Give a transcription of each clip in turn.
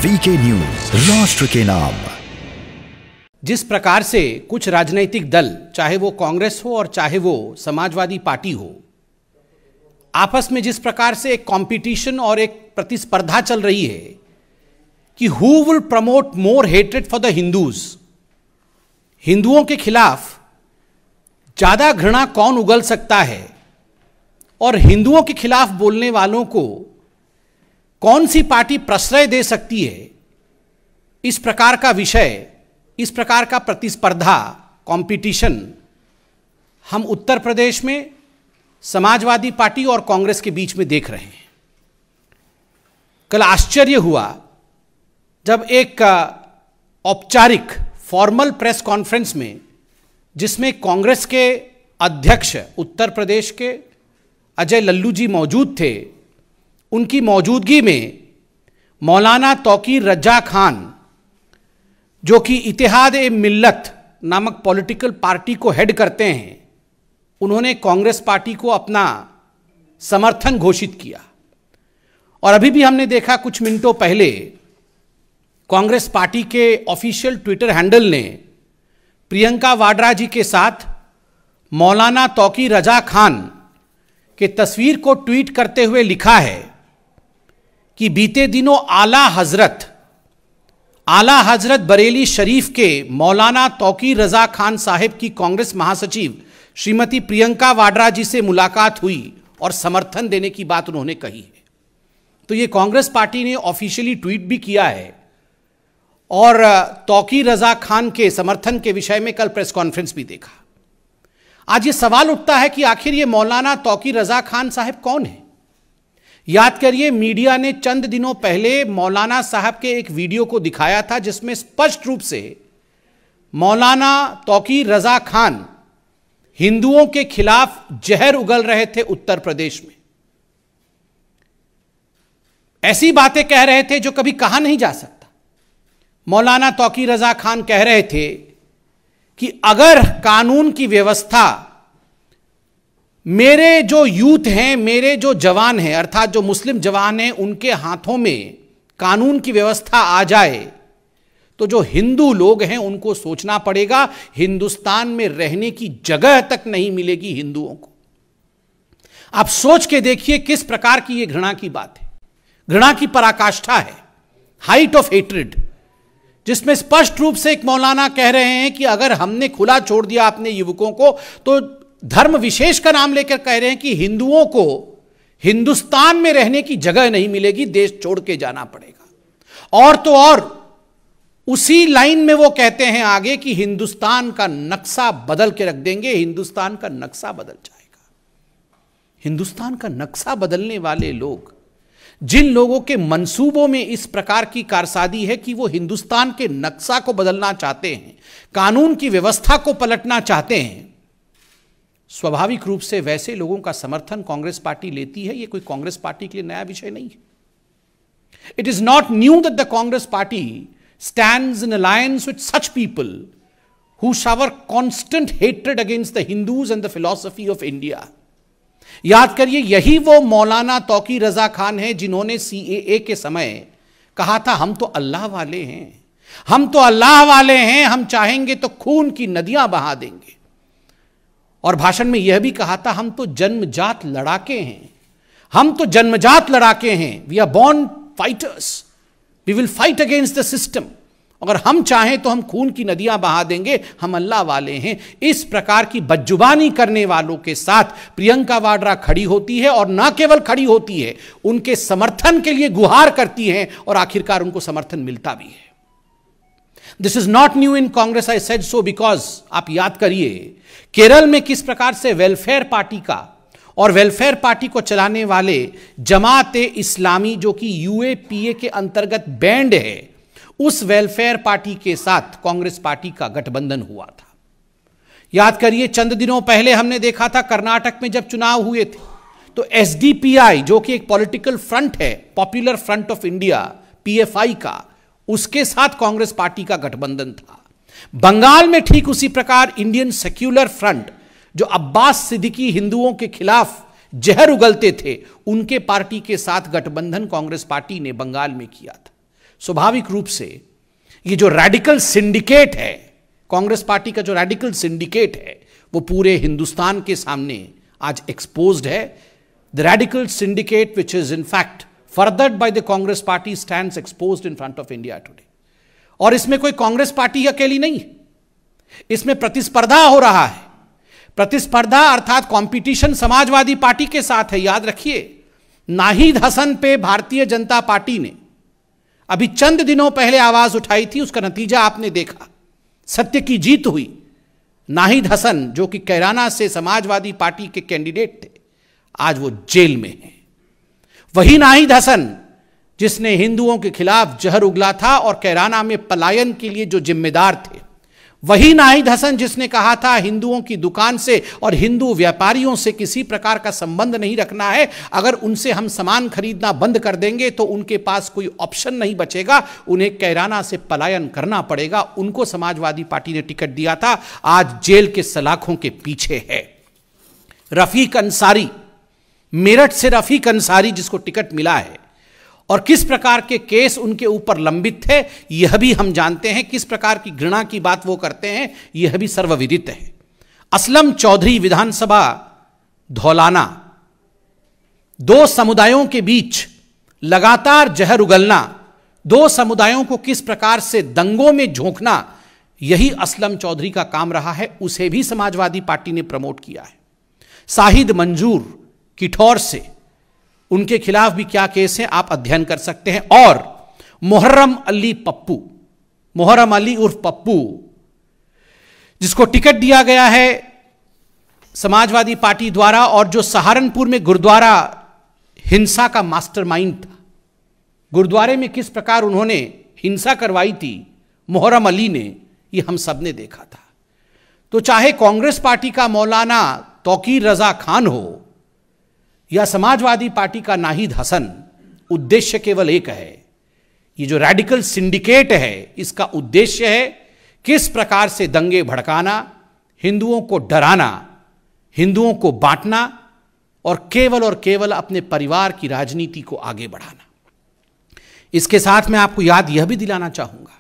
VK news, राष्ट्र के नाम। जिस प्रकार से कुछ राजनीतिक दल, चाहे वो कांग्रेस हो और चाहे वो समाजवादी पार्टी हो, आपस में जिस प्रकार से एक कंपटीशन और एक प्रतिस्पर्धा चल रही है कि who will promote more hatred for the Hindus, हिंदुओं के खिलाफ ज्यादा घृणा कौन उगल सकता है और हिंदुओं के खिलाफ बोलने वालों को कौन सी पार्टी प्रश्रय दे सकती है, इस प्रकार का विषय, इस प्रकार का प्रतिस्पर्धा, कंपटीशन हम उत्तर प्रदेश में समाजवादी पार्टी और कांग्रेस के बीच में देख रहे हैं। कल आश्चर्य हुआ जब एक औपचारिक फॉर्मल प्रेस कॉन्फ्रेंस में, जिसमें कांग्रेस के अध्यक्ष उत्तर प्रदेश के अजय लल्लू जी मौजूद थे, उनकी मौजूदगी में मौलाना तौकीर रजा खान, जो कि इत्तेहाद-ए-मिल्लत नामक पॉलिटिकल पार्टी को हेड करते हैं, उन्होंने कांग्रेस पार्टी को अपना समर्थन घोषित किया। और अभी भी हमने देखा कुछ मिनटों पहले कांग्रेस पार्टी के ऑफिशियल ट्विटर हैंडल ने प्रियंका वाड्रा जी के साथ मौलाना तौकीर रजा खान के तस्वीर को ट्वीट करते हुए लिखा है कि बीते दिनों आला हजरत बरेली शरीफ के मौलाना तौकीर रजा खान साहिब की कांग्रेस महासचिव श्रीमती प्रियंका वाड्रा जी से मुलाकात हुई और समर्थन देने की बात उन्होंने कही है। तो ये कांग्रेस पार्टी ने ऑफिशियली ट्वीट भी किया है और तौकीर रजा खान के समर्थन के विषय में कल प्रेस कॉन्फ्रेंस भी देखा। आज ये सवाल उठता है कि आखिर ये मौलाना तौकीर रजा खान साहिब कौन है। याद करिए, मीडिया ने चंद दिनों पहले मौलाना साहब के एक वीडियो को दिखाया था जिसमें स्पष्ट रूप से मौलाना तौकीर रजा खान हिंदुओं के खिलाफ जहर उगल रहे थे उत्तर प्रदेश में। ऐसी बातें कह रहे थे जो कभी कहा नहीं जा सकता। मौलाना तौकीर रजा खान कह रहे थे कि अगर कानून की व्यवस्था, मेरे जो यूथ हैं, मेरे जो जवान हैं, अर्थात जो मुस्लिम जवान हैं, उनके हाथों में कानून की व्यवस्था आ जाए तो जो हिंदू लोग हैं उनको सोचना पड़ेगा, हिंदुस्तान में रहने की जगह तक नहीं मिलेगी हिंदुओं को। आप सोच के देखिए किस प्रकार की यह घृणा की बात है, घृणा की पराकाष्ठा है, हाइट ऑफ हेट्रेड, जिसमें स्पष्ट रूप से एक मौलाना कह रहे हैं कि अगर हमने खुला छोड़ दिया अपने युवकों को तो धर्म विशेष का नाम लेकर कह रहे हैं कि हिंदुओं को हिंदुस्तान में रहने की जगह नहीं मिलेगी, देश छोड़ के जाना पड़ेगा। और तो और उसी लाइन में वो कहते हैं आगे कि हिंदुस्तान का नक्शा बदल के रख देंगे, हिंदुस्तान का नक्शा बदल जाएगा। हिंदुस्तान का नक्शा बदलने वाले लोग, जिन लोगों के मंसूबों में इस प्रकार की कारसादी है कि वो हिंदुस्तान के नक्शा को बदलना चाहते हैं, कानून की व्यवस्था को पलटना चाहते हैं, स्वाभाविक रूप से वैसे लोगों का समर्थन कांग्रेस पार्टी लेती है। ये कोई कांग्रेस पार्टी के लिए नया विषय नहीं है। It is not knew that the Congress party stands in alliance with such people who shower constant hatred against the Hindus and the philosophy of India. याद करिए, यही वो मौलाना तौकीर रजा खान है जिन्होंने सीएए के समय कहा था हम तो अल्लाह वाले हैं, हम तो अल्लाह वाले हैं, हम चाहेंगे तो खून की नदियां बहा देंगे। और भाषण में यह भी कहा था हम तो जन्मजात लड़ाके हैं, हम तो जन्मजात लड़ाके हैं, we are born fighters, we will fight against the system. अगर हम चाहें तो हम खून की नदियां बहा देंगे, हम अल्लाह वाले हैं। इस प्रकार की बदजुबानी करने वालों के साथ प्रियंका वाड्रा खड़ी होती है और ना केवल खड़ी होती है, उनके समर्थन के लिए गुहार करती है और आखिरकार उनको समर्थन मिलता भी है। This is not new in Congress, I said so because आप याद करिए केरल में किस प्रकार से वेलफेयर पार्टी का और वेलफेयर पार्टी को चलाने वाले जमात-ए-इस्लामी, जो कि यूएपीए के अंतर्गत बैंड है, उस वेलफेयर पार्टी के साथ कांग्रेस पार्टी का गठबंधन हुआ था। याद करिए, चंद दिनों पहले हमने देखा था कर्नाटक में जब चुनाव हुए थे तो एसडीपीआई, जो कि एक पॉलिटिकल फ्रंट है, popular front of India PFI का, उसके साथ कांग्रेस पार्टी का गठबंधन था। बंगाल में ठीक उसी प्रकार इंडियन सेक्युलर फ्रंट, जो अब्बास सिद्दीकी हिंदुओं के खिलाफ जहर उगलते थे, उनके पार्टी के साथ गठबंधन कांग्रेस पार्टी ने बंगाल में किया था। स्वाभाविक रूप से ये जो रैडिकल सिंडिकेट है, कांग्रेस पार्टी का जो रैडिकल सिंडिकेट है, वो पूरे हिंदुस्तान के सामने आज एक्सपोज्ड है. The radical syndicate which is in fact furthered by the Congress party stands exposed in front of India Today. और इसमें कोई कांग्रेस पार्टी अकेली नहीं है, इसमें प्रतिस्पर्धा हो रहा है. प्रतिस्पर्धा अर्थात कंपटीशन समाजवादी पार्टी के साथ है. याद रखिए, नाहिद हसन पे भारतीय जनता पार्टी ने अभी चंद दिनों पहले आवाज उठाई थी, उसका नतीजा आपने देखा, सत्य की जीत हुई. नाहिद हसन जो कि कैराना से समाजवादी पार्टी के कैंडिडेट थे, आज वो जेल में हैं. वही नाहिद हसन जिसने हिंदुओं के खिलाफ जहर उगला था और कैराना में पलायन के लिए जो जिम्मेदार थे, वही नाहिद हसन जिसने कहा था हिंदुओं की दुकान से और हिंदू व्यापारियों से किसी प्रकार का संबंध नहीं रखना है, अगर उनसे हम सामान खरीदना बंद कर देंगे तो उनके पास कोई ऑप्शन नहीं बचेगा, उन्हें कैराना से पलायन करना पड़ेगा. उनको समाजवादी पार्टी ने टिकट दिया था, आज जेल के सलाखों के पीछे है. रफीक अंसारी, मेरठ से रफीक अंसारी जिसको टिकट मिला है, और किस प्रकार के केस उनके ऊपर लंबित थे यह भी हम जानते हैं. किस प्रकार की घृणा की बात वो करते हैं यह भी सर्वविदित है. असलम चौधरी, विधानसभा धौलाना, दो समुदायों के बीच लगातार जहर उगलना, दो समुदायों को किस प्रकार से दंगों में झोंकना, यही असलम चौधरी का काम रहा है. उसे भी समाजवादी पार्टी ने प्रमोट किया है. साहिद मंजूर किठौर से, उनके खिलाफ भी क्या केस है आप अध्ययन कर सकते हैं. और मोहर्रम अली पप्पू, मोहर्रम अली उर्फ पप्पू, जिसको टिकट दिया गया है समाजवादी पार्टी द्वारा और जो सहारनपुर में गुरुद्वारा हिंसा का मास्टरमाइंड था, गुरुद्वारे में किस प्रकार उन्होंने हिंसा करवाई थी मोहर्रम अली ने, ये हम सब ने देखा था. तो चाहे कांग्रेस पार्टी का मौलाना तौकीर रजा खान हो या समाजवादी पार्टी का नाहिद हसन, उद्देश्य केवल एक है. ये जो रैडिकल सिंडिकेट है, इसका उद्देश्य है किस प्रकार से दंगे भड़काना, हिंदुओं को डराना, हिंदुओं को बांटना और केवल अपने परिवार की राजनीति को आगे बढ़ाना. इसके साथ मैं आपको याद यह भी दिलाना चाहूंगा,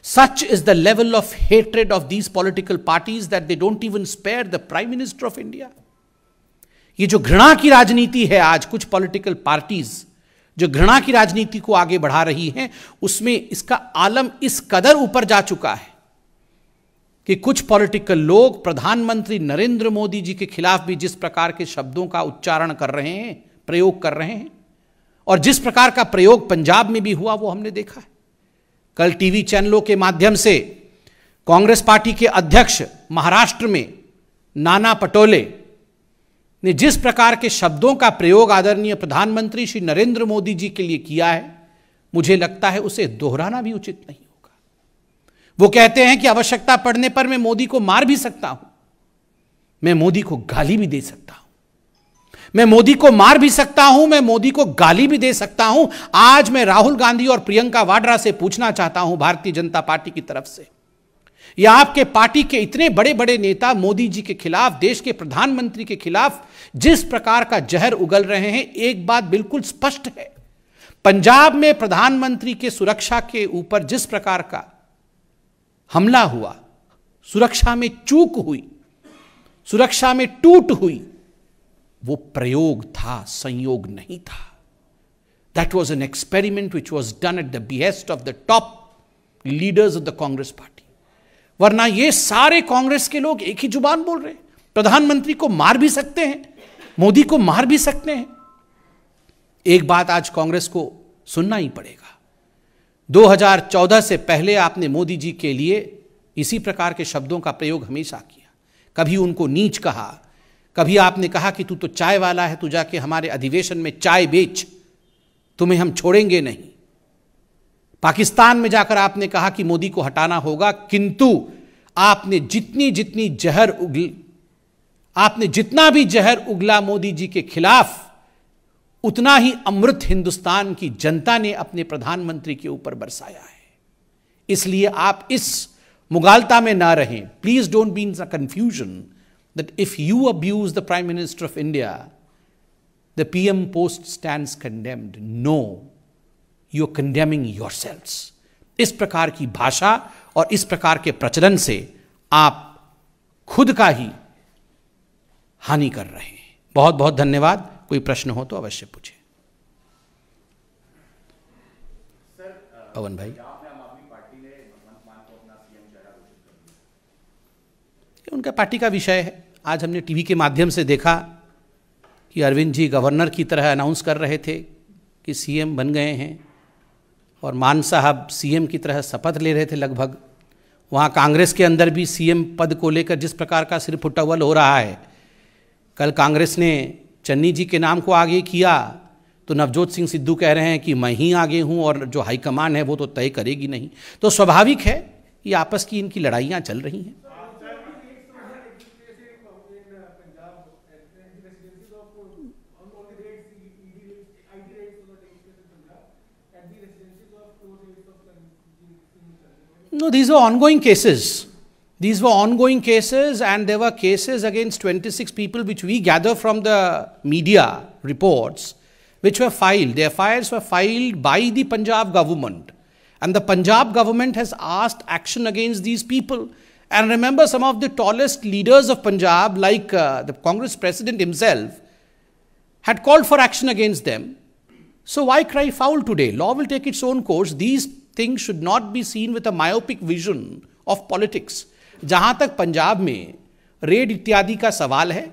such is the level of hatred of these political parties that they don't even spare the prime minister of India. ये जो घृणा की राजनीति है, आज कुछ पॉलिटिकल पार्टीज जो घृणा की राजनीति को आगे बढ़ा रही हैं, उसमें इसका आलम इस कदर ऊपर जा चुका है कि कुछ पॉलिटिकल लोग प्रधानमंत्री नरेंद्र मोदी जी के खिलाफ भी जिस प्रकार के शब्दों का उच्चारण कर रहे हैं, प्रयोग कर रहे हैं, और जिस प्रकार का प्रयोग पंजाब में भी हुआ वो हमने देखा है. कल टीवी चैनलों के माध्यम से कांग्रेस पार्टी के अध्यक्ष महाराष्ट्र में नाना पटोले ने जिस प्रकार के शब्दों का प्रयोग आदरणीय प्रधानमंत्री श्री नरेंद्र मोदी जी के लिए किया है, मुझे लगता है उसे दोहराना भी उचित नहीं होगा. वो कहते हैं कि आवश्यकता पड़ने पर मैं मोदी को मार भी सकता हूं, मैं मोदी को गाली भी दे सकता हूं, मैं मोदी को मार भी सकता हूं, मैं मोदी को गाली भी दे सकता हूं. आज मैं राहुल गांधी और प्रियंका वाड्रा से पूछना चाहता हूं, भारतीय जनता पार्टी की तरफ से, या आपके पार्टी के इतने बड़े बड़े नेता मोदी जी के खिलाफ, देश के प्रधानमंत्री के खिलाफ जिस प्रकार का जहर उगल रहे हैं, एक बात बिल्कुल स्पष्ट है, पंजाब में प्रधानमंत्री के सुरक्षा के ऊपर जिस प्रकार का हमला हुआ, सुरक्षा में चूक हुई, सुरक्षा में टूट हुई, वो प्रयोग था, संयोग नहीं था. That was an experiment which was done at the behest of the top leaders of the Congress party. वरना ये सारे कांग्रेस के लोग एक ही जुबान बोल रहे हैं, प्रधानमंत्री को मार भी सकते हैं, मोदी को मार भी सकते हैं. एक बात आज कांग्रेस को सुनना ही पड़ेगा, 2014 से पहले आपने मोदी जी के लिए इसी प्रकार के शब्दों का प्रयोग हमेशा किया. कभी उनको नीच कहा, कभी आपने कहा कि तू तो चाय वाला है, तू जाके हमारे अधिवेशन में चाय बेच, तुम्हें हम छोड़ेंगे नहीं. पाकिस्तान में जाकर आपने कहा कि मोदी को हटाना होगा, किंतु आपने जितना भी जहर उगला मोदी जी के खिलाफ, उतना ही अमृत हिंदुस्तान की जनता ने अपने प्रधानमंत्री के ऊपर बरसाया है. इसलिए आप इस मुगालता में ना रहें. Please don't be in a confusion that if you abuse the prime minister of India, the PM post stands condemned. No, you are condemning yourselves. इस प्रकार की भाषा और इस प्रकार के प्रचलन से आप खुद का ही हानि कर रहे हैं। बहुत बहुत धन्यवाद। कोई प्रश्न हो तो अवश्य पूछें। पवन भाई, उनका पार्टी का विषय है। आज हमने टीवी के माध्यम से देखा कि अरविंद जी गवर्नर की तरह अनाउंस कर रहे थे कि सीएम बन गए हैं, और मान साहब सीएम की तरह शपथ ले रहे थे लगभग। वहाँ कांग्रेस के अंदर भी सीएम पद को लेकर जिस प्रकार का सिर फुटअव्वल हो रहा है, कल कांग्रेस ने चन्नी जी के नाम को आगे किया तो नवजोत सिंह सिद्धू कह रहे हैं कि मैं ही आगे हूँ और जो हाईकमान है वो तो तय करेगी नहीं। तो स्वाभाविक है कि आपस की इनकी लड़ाइयाँ चल रही हैं। No, these were ongoing cases. These were ongoing cases, and there were cases against 26 people which we gather from the media reports which were filed. The FIRs were filed by the Punjab government, and the Punjab government has asked action against these people. And remember, some of the tallest leaders of Punjab, like the Congress president himself, had called for action against them. So why cry foul today? Law will take its own course. These things should not be seen with a myopic vision of politics. जहां तक पंजाब में red इत्यादि का सवाल है,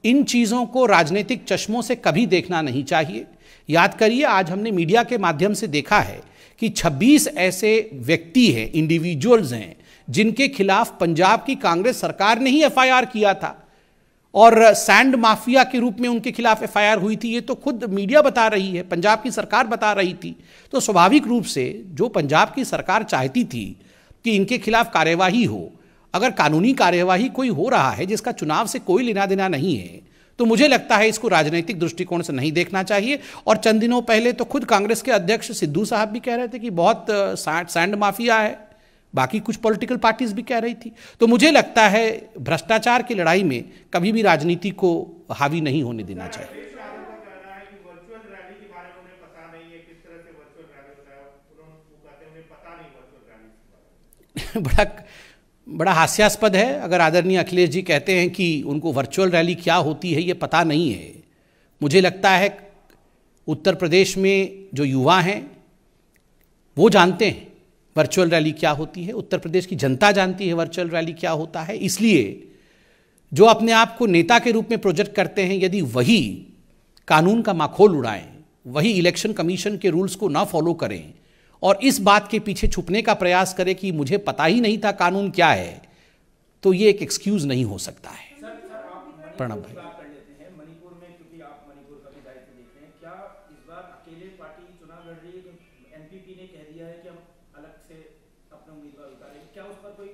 इन चीज़ों को राजनीतिक चश्मों से कभी देखना नहीं चाहिए। याद करिए, आज हमने मीडिया के माध्यम से देखा है कि 26 ऐसे व्यक्ति हैं, इंडिविजुअल्स हैं, जिनके खिलाफ पंजाब की कांग्रेस सरकार ने ही एफआईआर किया था, और सैंड माफिया के रूप में उनके खिलाफ एफआईआर हुई थी। ये तो खुद मीडिया बता रही है, पंजाब की सरकार बता रही थी। तो स्वाभाविक रूप से जो पंजाब की सरकार चाहती थी कि इनके खिलाफ कार्यवाही हो, अगर कानूनी कार्यवाही कोई हो रहा है जिसका चुनाव से कोई लेना देना नहीं है, तो मुझे लगता है इसको राजनीतिक दृष्टिकोण से नहीं देखना चाहिए। और चंद दिनों पहले तो खुद कांग्रेस के अध्यक्ष सिद्धू साहब भी कह रहे थे कि बहुत सैंड माफिया है, बाकी कुछ पॉलिटिकल पार्टीज भी कह रही थी। तो मुझे लगता है भ्रष्टाचार की लड़ाई में कभी भी राजनीति को हावी नहीं होने देना चाहिए। बड़ा हास्यास्पद है अगर आदरणीय अखिलेश जी कहते हैं कि उनको वर्चुअल रैली क्या होती है ये पता नहीं है। मुझे लगता है उत्तर प्रदेश में जो युवा हैं वो जानते हैं वर्चुअल रैली क्या होती है, उत्तर प्रदेश की जनता जानती है वर्चुअल रैली क्या होता है। इसलिए जो अपने आप को नेता के रूप में प्रोजेक्ट करते हैं, यदि वही कानून का माखोल उड़ाएं, वही इलेक्शन कमीशन के रूल्स को ना फॉलो करें और इस बात के पीछे छुपने का प्रयास करें कि मुझे पता ही नहीं था कानून क्या है, तो ये एक एक्सक्यूज नहीं हो सकता है। प्रणब भाई, मणिपुर में, क्योंकि आप मणिपुर का भी दायित्व देखते हैं, क्या इस बार अकेले पार्टी चुनाव लड़ रही है कि एनपीपी ने कह दिया है कि हम अलग से अपने उम्मीदवार उतारेंगे? क्या उस पर कोई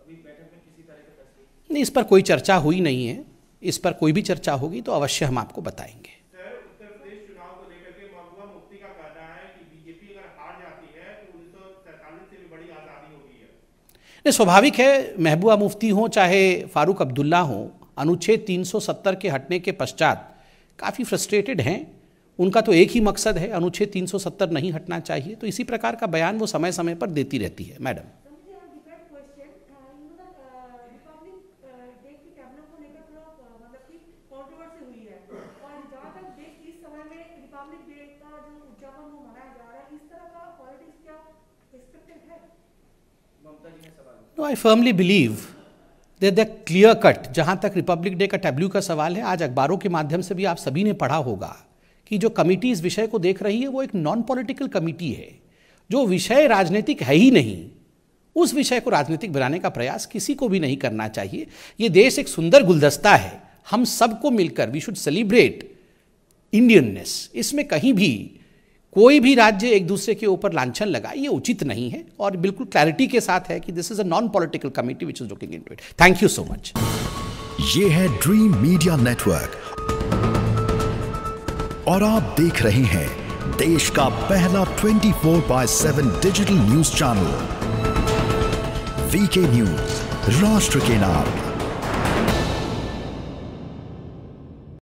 अभी बैठक में किसी तरह का फैसला? नहीं, इस पर कोई चर्चा हुई नहीं है। इस पर कोई भी चर्चा होगी तो अवश्य हम आपको बताएंगे। स्वाभाविक है, महबूबा मुफ्ती हो चाहे फारूक अब्दुल्ला हो, अनुच्छेद 370 के हटने के पश्चात काफ़ी फ्रस्ट्रेटेड हैं। उनका तो एक ही मकसद है, अनुच्छेद 370 नहीं हटना चाहिए। तो इसी प्रकार का बयान वो समय समय पर देती रहती है। Madam, No, I firmly believe that the clear cut, जहाँ तक रिपब्लिक डे का टैब्लू का सवाल है, आज अखबारों के माध्यम से भी आप सभी ने पढ़ा होगा कि जो कमिटी इस विषय को देख रही है वो एक नॉन पॉलिटिकल कमिटी है। जो विषय राजनीतिक है ही नहीं, उस विषय को राजनीतिक बनाने का प्रयास किसी को भी नहीं करना चाहिए। ये देश एक सुंदर गुलदस्ता है, हम सबको मिलकर वी शुड सेलिब्रेट इंडियननेस। इसमें कहीं भी कोई भी राज्य एक दूसरे के ऊपर लांछन लगाए, ये उचित नहीं है। और बिल्कुल क्लैरिटी के साथ है कि this is a non political committee which is looking into it. Thank you so much. ये है ड्रीम मीडिया नेटवर्क और आप देख रहे हैं देश का पहला 24/7 digital news channel VK news, राष्ट्र के नाम।